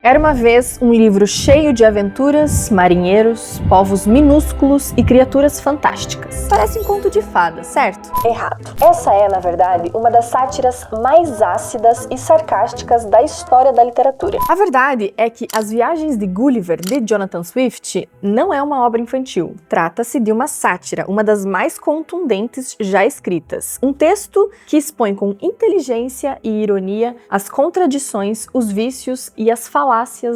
Era uma vez um livro cheio de aventuras, marinheiros, povos minúsculos e criaturas fantásticas. Parece um conto de fadas, certo? Errado. Essa é, na verdade, uma das sátiras mais ácidas e sarcásticas da história da literatura. A verdade é que As Viagens de Gulliver, de Jonathan Swift, não é uma obra infantil. Trata-se de uma sátira, uma das mais contundentes já escritas. Um texto que expõe com inteligência e ironia as contradições, os vícios e as falácias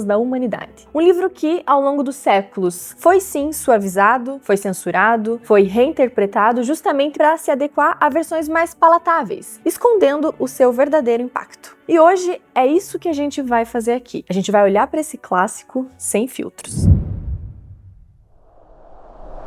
da humanidade. Um livro que, ao longo dos séculos, foi sim suavizado, foi censurado, foi reinterpretado justamente para se adequar a versões mais palatáveis, escondendo o seu verdadeiro impacto. E hoje é isso que a gente vai fazer aqui. A gente vai olhar para esse clássico sem filtros.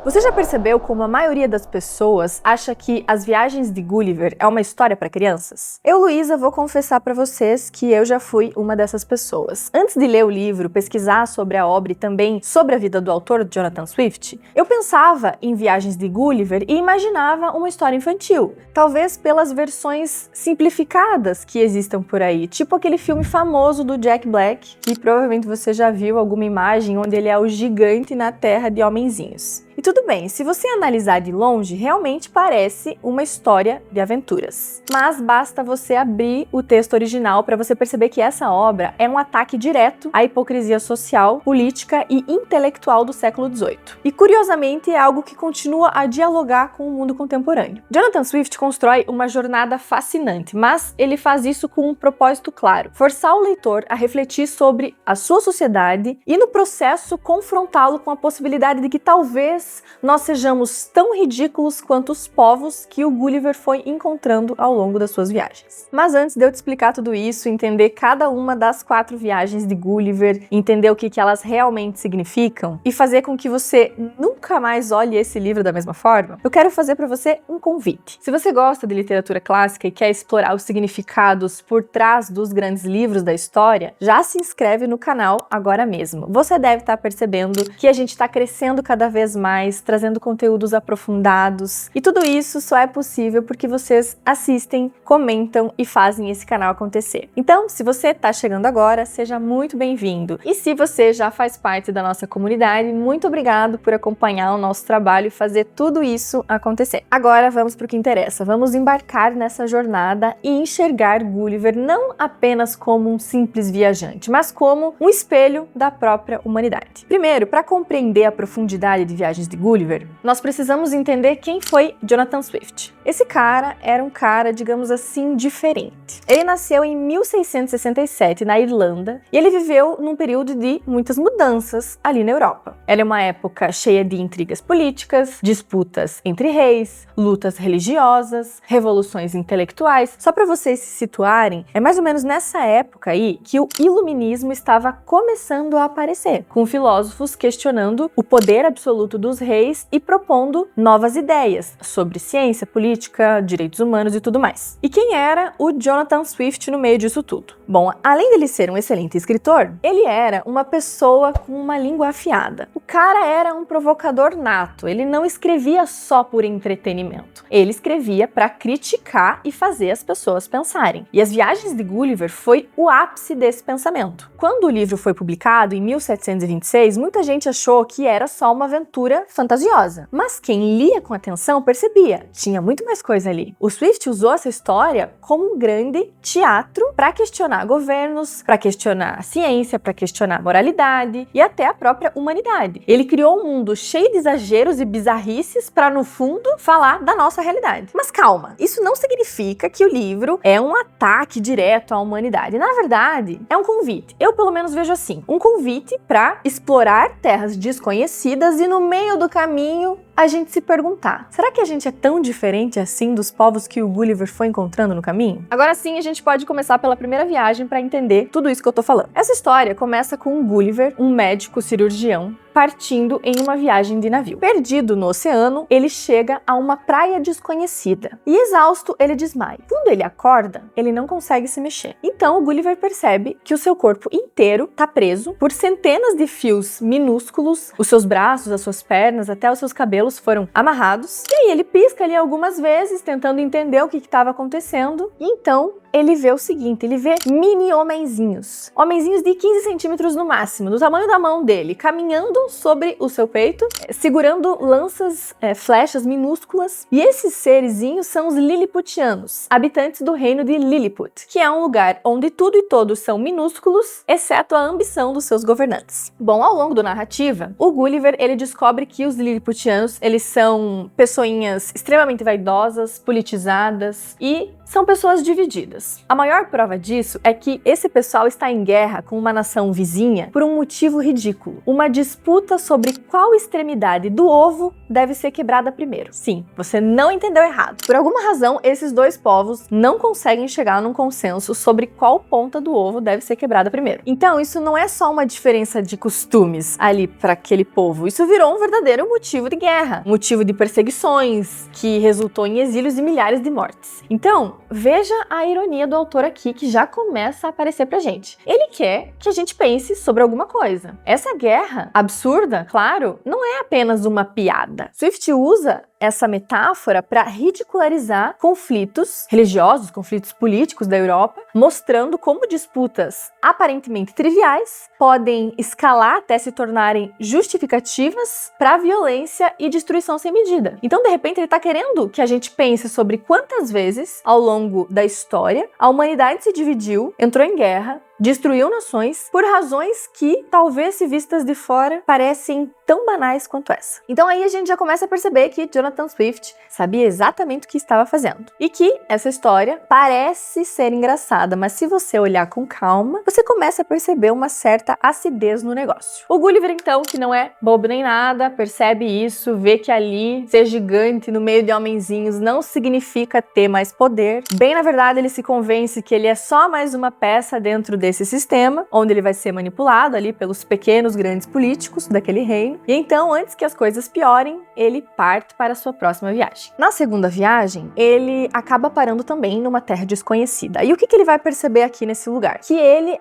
Você já percebeu como a maioria das pessoas acha que As Viagens de Gulliver é uma história para crianças? Eu, Luísa, vou confessar para vocês que eu já fui uma dessas pessoas. Antes de ler o livro, pesquisar sobre a obra e também sobre a vida do autor, Jonathan Swift, eu pensava em Viagens de Gulliver e imaginava uma história infantil, talvez pelas versões simplificadas que existam por aí, tipo aquele filme famoso do Jack Black, que provavelmente você já viu alguma imagem onde ele é o gigante na terra de homenzinhos. E tudo bem, se você analisar de longe, realmente parece uma história de aventuras. Mas basta você abrir o texto original para você perceber que essa obra é um ataque direto à hipocrisia social, política e intelectual do século XVIII. E curiosamente é algo que continua a dialogar com o mundo contemporâneo. Jonathan Swift constrói uma jornada fascinante, mas ele faz isso com um propósito claro: forçar o leitor a refletir sobre a sua sociedade e no processo confrontá-lo com a possibilidade de que talvez nós sejamos tão ridículos quanto os povos que o Gulliver foi encontrando ao longo das suas viagens. Mas antes de eu te explicar tudo isso, entender cada uma das 4 viagens de Gulliver, entender o que elas realmente significam e fazer com que você nunca mais olhe esse livro da mesma forma, eu quero fazer para você um convite. Se você gosta de literatura clássica e quer explorar os significados por trás dos grandes livros da história, já se inscreve no canal agora mesmo. Você deve estar percebendo que a gente está crescendo cada vez mais, trazendo conteúdos aprofundados. E tudo isso só é possível porque vocês assistem, comentam e fazem esse canal acontecer. Então, se você está chegando agora, seja muito bem-vindo. E se você já faz parte da nossa comunidade, muito obrigado por acompanhar o nosso trabalho e fazer tudo isso acontecer. Agora vamos para o que interessa. Vamos embarcar nessa jornada e enxergar Gulliver não apenas como um simples viajante, mas como um espelho da própria humanidade. Primeiro, para compreender a profundidade de Viagens de Gulliver, nós precisamos entender quem foi Jonathan Swift. Esse cara era um cara, digamos assim, diferente. Ele nasceu em 1667 na Irlanda e ele viveu num período de muitas mudanças ali na Europa. Era uma época cheia de intrigas políticas, disputas entre reis, lutas religiosas, revoluções intelectuais. Só para vocês se situarem, é mais ou menos nessa época aí que o iluminismo estava começando a aparecer, com filósofos questionando o poder absoluto dos reis e propondo novas ideias sobre ciência, política, direitos humanos e tudo mais. E quem era o Jonathan Swift no meio disso tudo? Bom, além dele ser um excelente escritor, ele era uma pessoa com uma língua afiada. O cara era um provocador nato, ele não escrevia só por entretenimento. Ele escrevia para criticar e fazer as pessoas pensarem. E As Viagens de Gulliver foi o ápice desse pensamento. Quando o livro foi publicado, em 1726, muita gente achou que era só uma aventura fantasiosa. Mas quem lia com atenção percebia, tinha muito mais coisa ali. O Swift usou essa história como um grande teatro para questionar governos, para questionar a ciência, para questionar a moralidade e até a própria humanidade. Ele criou um mundo cheio de exageros e bizarrices para, no fundo, falar da nossa realidade. Mas calma, isso não significa que o livro é um ataque direto à humanidade. Na verdade, é um convite. Eu, pelo menos, vejo assim. Um convite para explorar terras desconhecidas e, no meio do caminho, a gente se perguntar: será que a gente é tão diferente assim dos povos que o Gulliver foi encontrando no caminho? Agora sim, a gente pode começar pela primeira viagem para entender tudo isso que eu tô falando. Essa história começa com o Gulliver, um médico cirurgião, partindo em uma viagem de navio. Perdido no oceano, ele chega a uma praia desconhecida e, exausto, ele desmaia. Quando ele acorda, ele não consegue se mexer. Então o Gulliver percebe que o seu corpo inteiro está preso por centenas de fios minúsculos, os seus braços, as suas pernas, até os seus cabelos cotovelos foram amarrados. E aí ele pisca ali algumas vezes, tentando entender o que estava acontecendo. E então ele vê o seguinte, ele vê mini homenzinhos. Homenzinhos de 15 centímetros no máximo, do tamanho da mão dele, caminhando sobre o seu peito, segurando lanças, flechas minúsculas. E esses serezinhos são os Lilliputianos, habitantes do reino de Lilliput, que é um lugar onde tudo e todos são minúsculos, exceto a ambição dos seus governantes. Bom, ao longo da narrativa, o Gulliver, ele descobre que os Lilliputianos, eles são pessoinhas extremamente vaidosas, politizadas e são pessoas divididas. A maior prova disso é que esse pessoal está em guerra com uma nação vizinha por um motivo ridículo. Uma disputa sobre qual extremidade do ovo deve ser quebrada primeiro. Sim, você não entendeu errado. Por alguma razão, esses dois povos não conseguem chegar num consenso sobre qual ponta do ovo deve ser quebrada primeiro. Então, isso não é só uma diferença de costumes ali para aquele povo. Isso virou um verdadeiro motivo de guerra, um motivo de perseguições que resultou em exílios e milhares de mortes. Então, veja a ironia do autor aqui que já começa a aparecer pra gente. Ele quer que a gente pense sobre alguma coisa. Essa guerra absurda, claro, não é apenas uma piada. Swift usa essa metáfora para ridicularizar conflitos religiosos, conflitos políticos da Europa, mostrando como disputas aparentemente triviais podem escalar até se tornarem justificativas para violência e destruição sem medida. Então, de repente, ele está querendo que a gente pense sobre quantas vezes, ao longo da história, a humanidade se dividiu, entrou em guerra, destruiu nações por razões que, talvez se vistas de fora, parecem tão banais quanto essa. Então aí a gente já começa a perceber que Jonathan Swift sabia exatamente o que estava fazendo. E que essa história parece ser engraçada, mas se você olhar com calma, você começa a perceber uma certa acidez no negócio. O Gulliver, então, que não é bobo nem nada, percebe isso, vê que ali ser gigante no meio de homenzinhos não significa ter mais poder. Bem, na verdade, ele se convence que ele é só mais uma peça dentro desse sistema, onde ele vai ser manipulado ali pelos pequenos grandes políticos daquele reino. E então, antes que as coisas piorem, ele parte para a sua próxima viagem. Na segunda viagem, ele acaba parando também numa terra desconhecida. E o que ele vai perceber aqui nesse lugar? Que ele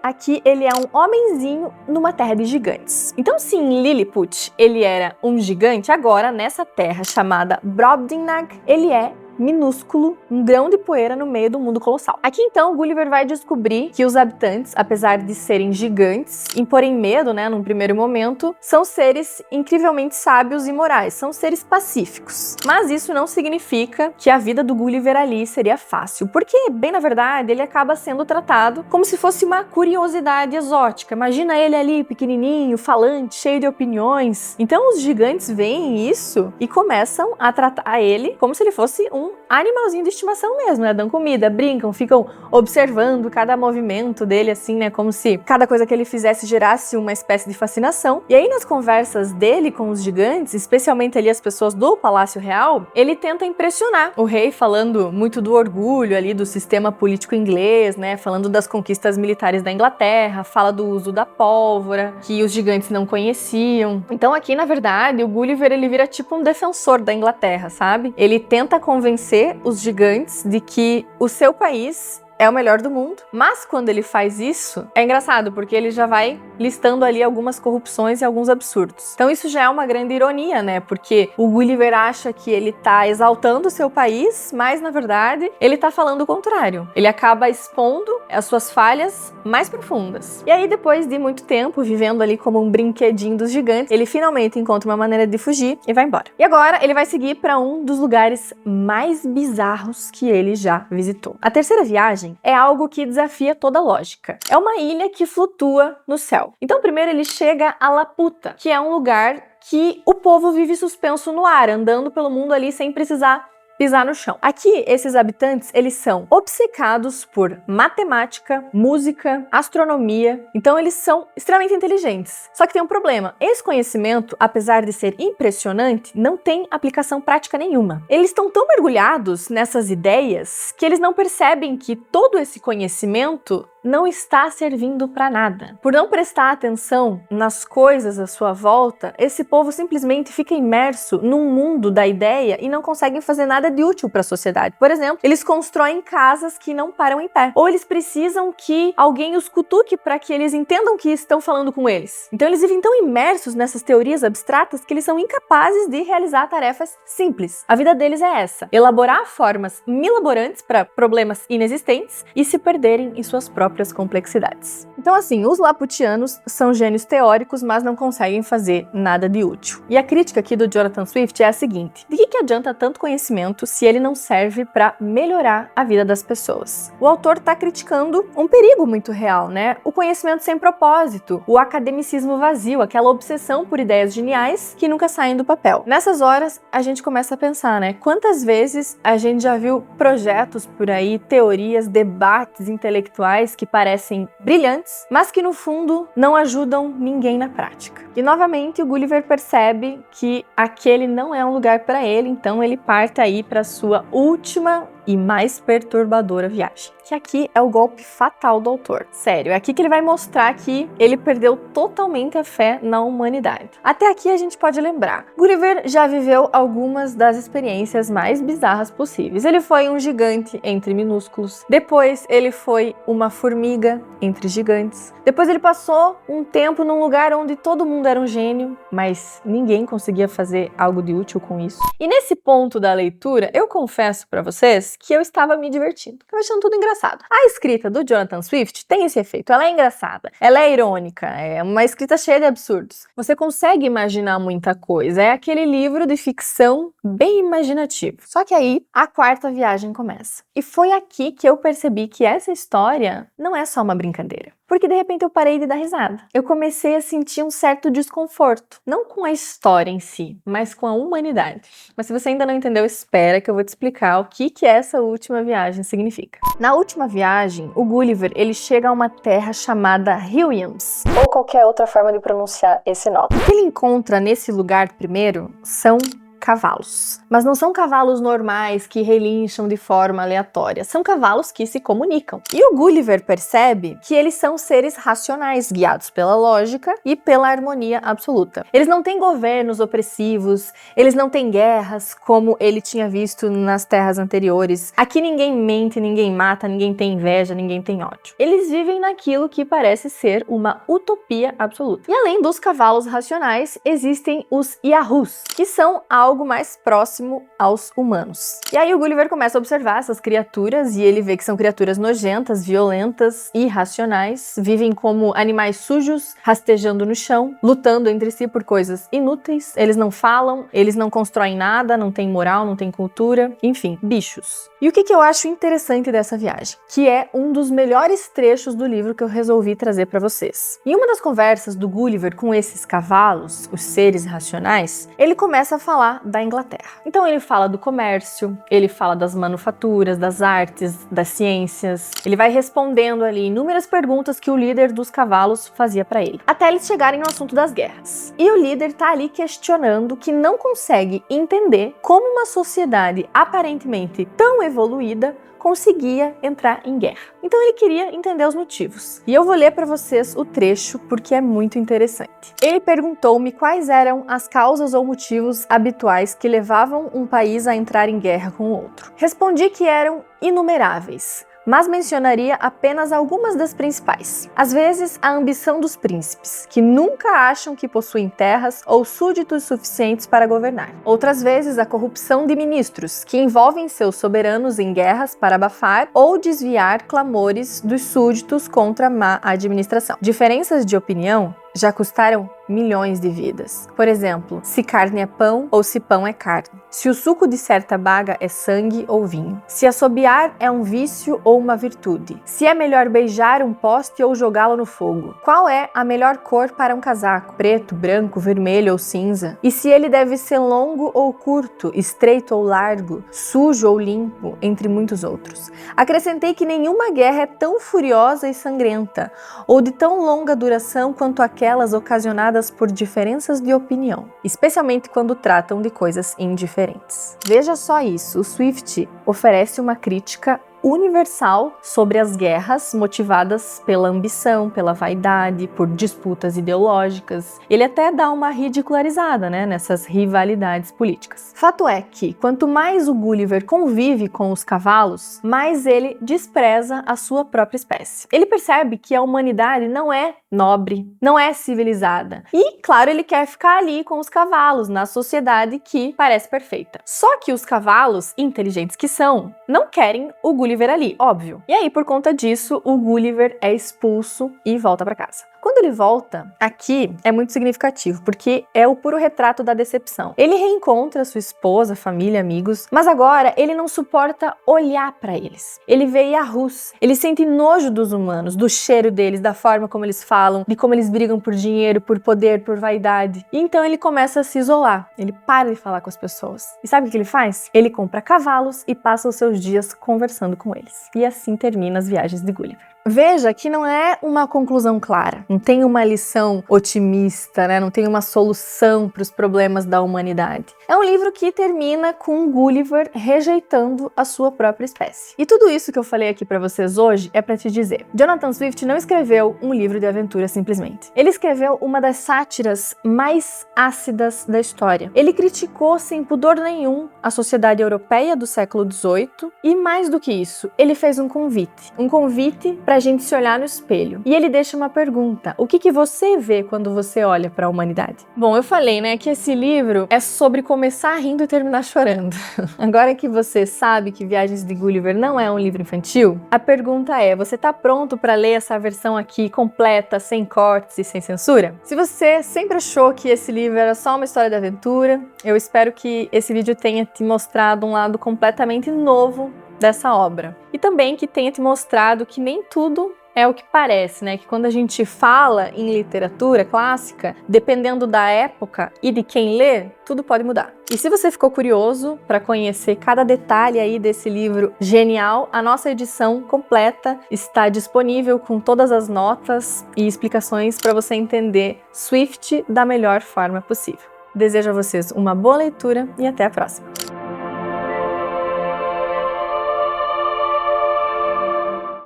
é um homenzinho numa terra de gigantes. Então, se em Lilliput ele era um gigante, agora nessa terra chamada Brobdingnag, ele é minúsculo, um grão de poeira no meio do mundo colossal. Aqui então o Gulliver vai descobrir que os habitantes, apesar de serem gigantes, imporem medo, num primeiro momento, são seres incrivelmente sábios e morais, são seres pacíficos. Mas isso não significa que a vida do Gulliver ali seria fácil, porque, bem na verdade, ele acaba sendo tratado como se fosse uma curiosidade exótica. Imagina ele ali, pequenininho, falante, cheio de opiniões. Então os gigantes veem isso e começam a tratar ele como se ele fosse um animalzinho de estimação mesmo, dão comida, brincam, ficam observando cada movimento dele, assim, como se cada coisa que ele fizesse gerasse uma espécie de fascinação. E aí, nas conversas dele com os gigantes, especialmente ali as pessoas do Palácio Real, ele tenta impressionar o rei, falando muito do orgulho ali do sistema político inglês, falando das conquistas militares da Inglaterra, fala do uso da pólvora, que os gigantes não conheciam. Então aqui, na verdade, o Gulliver, ele vira tipo um defensor da Inglaterra, sabe? Ele tenta convencer os gigantes de que o seu país é o melhor do mundo, mas quando ele faz isso, é engraçado, porque ele já vai listando ali algumas corrupções e alguns absurdos. Então isso já é uma grande ironia, porque o Gulliver acha que ele tá exaltando o seu país, mas na verdade ele tá falando o contrário. Ele acaba expondo as suas falhas mais profundas. E aí, depois de muito tempo vivendo ali como um brinquedinho dos gigantes, ele finalmente encontra uma maneira de fugir e vai embora. E agora ele vai seguir para um dos lugares mais bizarros que ele já visitou. A terceira viagem é algo que desafia toda a lógica. É uma ilha que flutua no céu. Então, primeiro ele chega a Laputa, que é um lugar que o povo vive suspenso no ar, andando pelo mundo ali sem precisar pisar no chão. Aqui, esses habitantes, eles são obcecados por matemática, música, astronomia, então eles são extremamente inteligentes. Só que tem um problema, esse conhecimento, apesar de ser impressionante, não tem aplicação prática nenhuma. Eles estão tão mergulhados nessas ideias que eles não percebem que todo esse conhecimento não está servindo para nada. Por não prestar atenção nas coisas à sua volta, esse povo simplesmente fica imerso num mundo da ideia e não conseguem fazer nada de útil para a sociedade. Por exemplo, eles constroem casas que não param em pé. Ou eles precisam que alguém os cutuque para que eles entendam que estão falando com eles. Então eles vivem tão imersos nessas teorias abstratas que eles são incapazes de realizar tarefas simples. A vida deles é essa: elaborar formas milaborantes para problemas inexistentes e se perderem em suas próprias complexidades. Então assim, os Laputianos são gênios teóricos, mas não conseguem fazer nada de útil. E a crítica aqui do Jonathan Swift é a seguinte: de que adianta tanto conhecimento se ele não serve para melhorar a vida das pessoas? O autor está criticando um perigo muito real, né? O conhecimento sem propósito, o academicismo vazio, aquela obsessão por ideias geniais que nunca saem do papel. Nessas horas, a gente começa a pensar, né? Quantas vezes a gente já viu projetos por aí, teorias, debates intelectuais que parecem brilhantes, mas que no fundo não ajudam ninguém na prática. E novamente o Gulliver percebe que aquele não é um lugar para ele, então ele parte aí para sua última e mais perturbadora viagem. Que aqui é o golpe fatal do autor. Sério, é aqui que ele vai mostrar que ele perdeu totalmente a fé na humanidade. Até aqui a gente pode lembrar: Gulliver já viveu algumas das experiências mais bizarras possíveis. Ele foi um gigante entre minúsculos, depois ele foi uma formiga entre gigantes, depois ele passou um tempo num lugar onde todo mundo era um gênio, mas ninguém conseguia fazer algo de útil com isso. E nesse ponto da leitura, eu confesso para vocês que eu estava me divertindo, eu achando tudo engraçado. A escrita do Jonathan Swift tem esse efeito, ela é engraçada, ela é irônica, é uma escrita cheia de absurdos. Você consegue imaginar muita coisa, é aquele livro de ficção bem imaginativo. Só que aí, a quarta viagem começa. E foi aqui que eu percebi que essa história não é só uma brincadeira. Porque de repente eu parei de dar risada. Eu comecei a sentir um certo desconforto. Não com a história em si, mas com a humanidade. Mas se você ainda não entendeu, espera que eu vou te explicar o que essa última viagem significa. Na última viagem, o Gulliver ele chega a uma terra chamada Hilliams, ou qualquer outra forma de pronunciar esse nome. O que ele encontra nesse lugar primeiro são cavalos. Mas não são cavalos normais que relincham de forma aleatória, são cavalos que se comunicam. E o Gulliver percebe que eles são seres racionais, guiados pela lógica e pela harmonia absoluta. Eles não têm governos opressivos, eles não têm guerras como ele tinha visto nas terras anteriores. Aqui ninguém mente, ninguém mata, ninguém tem inveja, ninguém tem ódio. Eles vivem naquilo que parece ser uma utopia absoluta. E além dos cavalos racionais, existem os Yahoos, que são algo mais próximo aos humanos. E aí o Gulliver começa a observar essas criaturas e ele vê que são criaturas nojentas, violentas, irracionais, vivem como animais sujos, rastejando no chão, lutando entre si por coisas inúteis, eles não falam, eles não constroem nada, não têm moral, não têm cultura, enfim, bichos. E o que eu acho interessante dessa viagem? Que é um dos melhores trechos do livro que eu resolvi trazer para vocês. Em uma das conversas do Gulliver com esses cavalos, os seres racionais, ele começa a falar da Inglaterra. Então ele fala do comércio, ele fala das manufaturas, das artes, das ciências. Ele vai respondendo ali inúmeras perguntas que o líder dos cavalos fazia para ele, até eles chegarem no assunto das guerras. E o líder tá ali questionando que não consegue entender como uma sociedade aparentemente tão evoluída conseguia entrar em guerra. Então ele queria entender os motivos. E eu vou ler para vocês o trecho porque é muito interessante. Ele perguntou-me quais eram as causas ou motivos habituais que levavam um país a entrar em guerra com o outro. Respondi que eram inumeráveis, mas mencionaria apenas algumas das principais. Às vezes, a ambição dos príncipes, que nunca acham que possuem terras ou súditos suficientes para governar. Outras vezes, a corrupção de ministros, que envolvem seus soberanos em guerras para abafar ou desviar clamores dos súditos contra a má administração. Diferenças de opinião já custaram milhões de vidas. Por exemplo, se carne é pão ou se pão é carne. Se o suco de certa baga é sangue ou vinho. Se assobiar é um vício ou uma virtude. Se é melhor beijar um poste ou jogá-lo no fogo. Qual é a melhor cor para um casaco? Preto, branco, vermelho ou cinza? E se ele deve ser longo ou curto, estreito ou largo, sujo ou limpo, entre muitos outros. Acrescentei que nenhuma guerra é tão furiosa e sangrenta, ou de tão longa duração quanto aquelas ocasionadas por diferenças de opinião, especialmente quando tratam de coisas indiferentes. Veja só isso, o Swift oferece uma crítica universal sobre as guerras motivadas pela ambição, pela vaidade, por disputas ideológicas. Ele até dá uma ridicularizada, né, nessas rivalidades políticas. Fato é que, quanto mais o Gulliver convive com os cavalos, mais ele despreza a sua própria espécie. Ele percebe que a humanidade não é nobre, não é civilizada. E, claro, ele quer ficar ali com os cavalos, na sociedade que parece perfeita. Só que os cavalos, inteligentes que são, não querem o Gulliver ali, óbvio. E aí, por conta disso, o Gulliver é expulso e volta para casa. Quando ele volta, aqui é muito significativo, porque é o puro retrato da decepção. Ele reencontra sua esposa, família, amigos, mas agora ele não suporta olhar para eles. Ele vê Yahus, ele sente nojo dos humanos, do cheiro deles, da forma como eles falam, de como eles brigam por dinheiro, por poder, por vaidade. E então ele começa a se isolar, ele para de falar com as pessoas. E sabe o que ele faz? Ele compra cavalos e passa os seus dias conversando com eles. E assim termina as viagens de Gulliver. Veja que não é uma conclusão clara, não tem uma lição otimista, né? Não tem uma solução para os problemas da humanidade. É um livro que termina com Gulliver rejeitando a sua própria espécie. E tudo isso que eu falei aqui para vocês hoje é para te dizer: Jonathan Swift não escreveu um livro de aventura simplesmente. Ele escreveu uma das sátiras mais ácidas da história. Ele criticou sem pudor nenhum a sociedade europeia do século XVIII e, mais do que isso, ele fez um convite para a gente se olhar no espelho. E ele deixa uma pergunta: o que você vê quando você olha para a humanidade? Bom, eu falei, né, que esse livro é sobre começar rindo e terminar chorando. Agora que você sabe que Viagens de Gulliver não é um livro infantil, a pergunta é: você tá pronto para ler essa versão aqui completa, sem cortes e sem censura? Se você sempre achou que esse livro era só uma história de aventura, eu espero que esse vídeo tenha te mostrado um lado completamente novo dessa obra. E também que tenha te mostrado que nem tudo é o que parece, né? Que quando a gente fala em literatura clássica, dependendo da época e de quem lê, tudo pode mudar. E se você ficou curioso para conhecer cada detalhe aí desse livro genial, a nossa edição completa está disponível com todas as notas e explicações para você entender Swift da melhor forma possível. Desejo a vocês uma boa leitura e até a próxima!